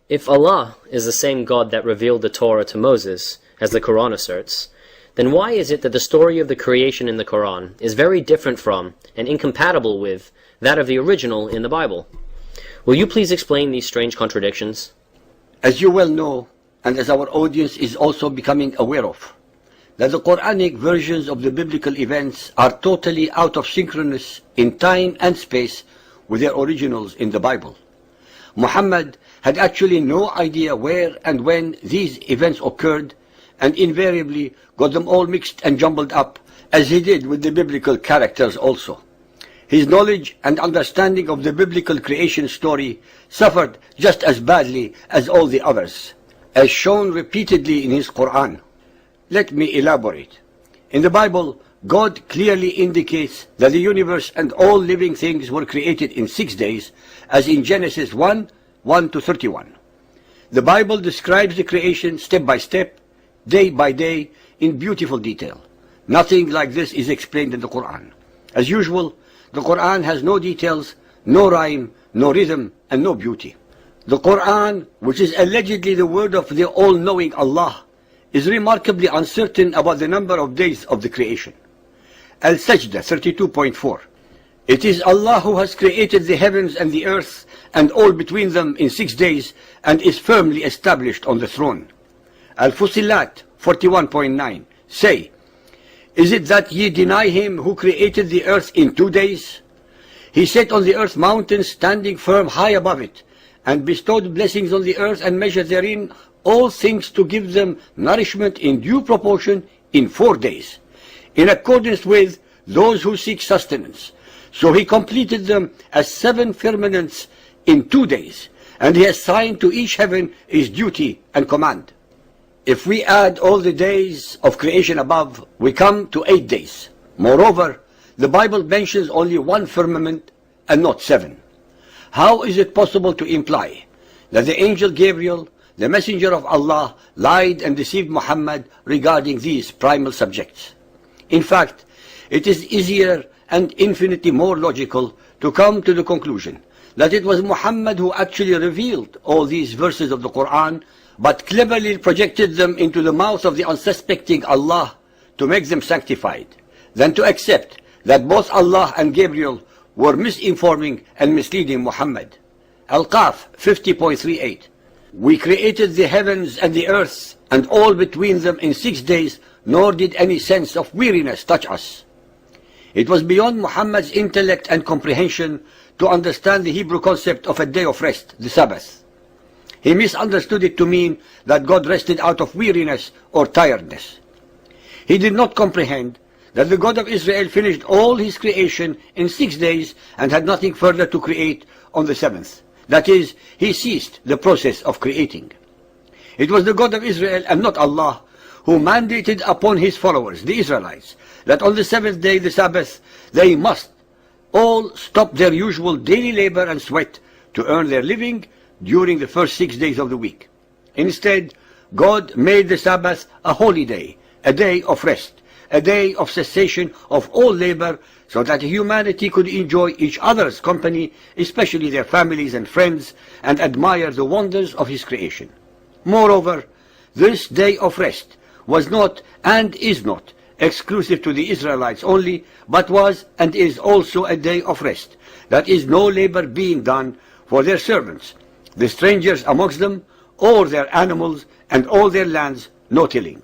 If Allah is the same God that revealed the Torah to Moses, as the Quran asserts, then why is it that the story of the creation in the Quran is very different from and incompatible with that of the original in the Bible? Will you please explain these strange contradictions? As you well know, and as our audience is also becoming aware of, that the Quranic versions of the biblical events are totally out of synchronous in time and space with their originals in the Bible. Muhammad had actually no idea where and when these events occurred, and invariably got them all mixed and jumbled up, as he did with the biblical characters also. His knowledge and understanding of the biblical creation story suffered just as badly as all the others, as shown repeatedly in his Quran. Let me elaborate. In the Bible, God clearly indicates that the universe and all living things were created in 6 days, as in Genesis 1:1-31. The Bible describes the creation step by step, day by day, in beautiful detail. Nothing like this is explained in the Quran. As usual, the Quran has no details, no rhyme, no rhythm, and no beauty. The Quran, which is allegedly the word of the all-knowing Allah, is remarkably uncertain about the number of days of the creation. Al-Sajdah 32.4. It is Allah who has created the heavens and the earth and all between them in 6 days and is firmly established on the throne. Al-Fusilat 41.9. Say, is it that ye deny him who created the earth in 2 days? He set on the earth mountains standing firm high above it, and bestowed blessings on the earth and measured therein all things to give them nourishment in due proportion in 4 days, in accordance with those who seek sustenance. So he completed them as 7 firmaments in 2 days, and he assigned to each heaven his duty and command. If we add all the days of creation above, we come to 8 days. Moreover, the Bible mentions only 1 firmament and not 7. How is it possible to imply that the angel Gabriel, the messenger of Allah, lied and deceived Muhammad regarding these primal subjects? In fact, it is easier and infinitely more logical to come to the conclusion that it was Muhammad who actually revealed all these verses of the Quran, but cleverly projected them into the mouth of the unsuspecting Allah to make them sanctified, than to accept that both Allah and Gabriel were misinforming and misleading Muhammad. Al-Qaf 50.38. We created the heavens and the earth and all between them in 6 days, nor did any sense of weariness touch us. It was beyond Muhammad's intellect and comprehension to understand the Hebrew concept of a day of rest, the Sabbath. He misunderstood it to mean that God rested out of weariness or tiredness. He did not comprehend that the God of Israel finished all his creation in 6 days and had nothing further to create on the 7th. That is, he ceased the process of creating. It was the God of Israel and not Allah who mandated upon his followers, the Israelites, that on the 7th day, the Sabbath, they must all stop their usual daily labor and sweat to earn their living during the first 6 days of the week. Instead, God made the Sabbath a holy day, a day of rest, a day of cessation of all labor, so that humanity could enjoy each other's company, especially their families and friends, and admire the wonders of his creation. Moreover, this day of rest was not and is not exclusive to the Israelites only, but was and is also a day of rest. That is, no labor being done for their servants, the strangers amongst them, or their animals, and all their lands, no tilling.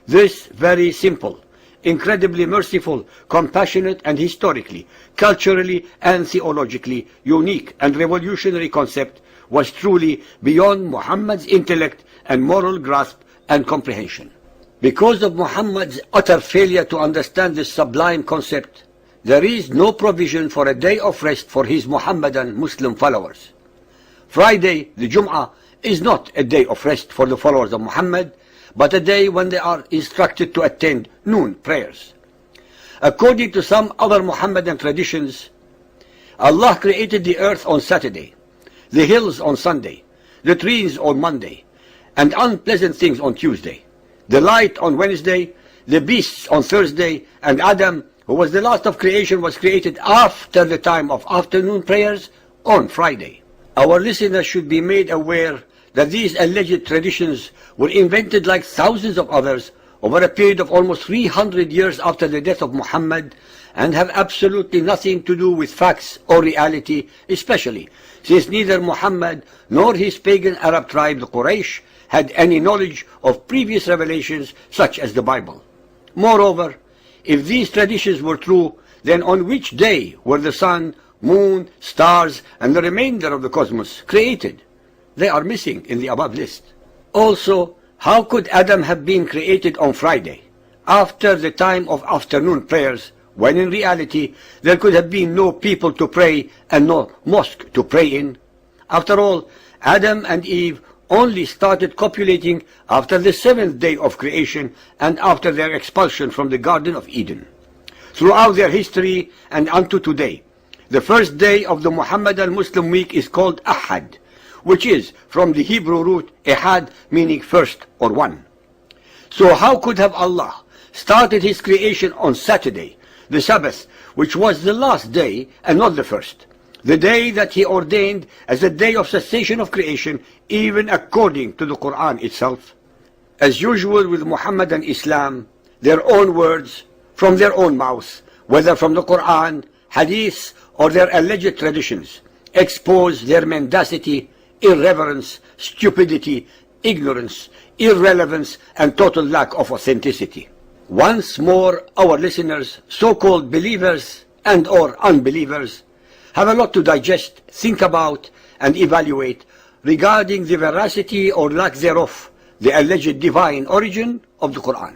This very simple, incredibly merciful, compassionate, and historically, culturally, and theologically unique and revolutionary concept was truly beyond Muhammad's intellect and moral grasp and comprehension. Because of Muhammad's utter failure to understand this sublime concept, there is no provision for a day of rest for his Muhammadan Muslim followers. Friday, the Jum'ah, is not a day of rest for the followers of Muhammad, but a day when they are instructed to attend noon prayers. According to some other Muhammadan traditions, Allah created the earth on Saturday, the hills on Sunday, the trees on Monday, and unpleasant things on Tuesday, the light on Wednesday, the beasts on Thursday, and Adam, who was the last of creation, was created after the time of afternoon prayers on Friday. Our listeners should be made aware that these alleged traditions were invented like thousands of others over a period of almost 300 years after the death of Muhammad and have absolutely nothing to do with facts or reality, especially since neither Muhammad nor his pagan Arab tribe, the Quraysh, had any knowledge of previous revelations such as the Bible. Moreover, if these traditions were true, then on which day were the sun, moon, stars, and the remainder of the cosmos created? They are missing in the above list. Also, how could Adam have been created on Friday, after the time of afternoon prayers, when in reality there could have been no people to pray and no mosque to pray in? After all, Adam and Eve only started copulating after the seventh day of creation and after their expulsion from the Garden of Eden. Throughout their history and unto today, the first day of the Muhammadan Muslim week is called Ahad, which is from the Hebrew root Ehad, meaning first or one. So how could have Allah started his creation on Saturday, the Sabbath, which was the last day and not the first, the day that he ordained as the day of cessation of creation, even according to the Quran itself? As usual with Muhammad and Islam, their own words from their own mouth, whether from the Quran, Hadith, or their alleged traditions, expose their mendacity, irreverence, stupidity, ignorance, irrelevance, and total lack of authenticity. Once more, our listeners, so-called believers and or unbelievers, have a lot to digest, think about, and evaluate regarding the veracity or lack thereof, the alleged divine origin of the Quran.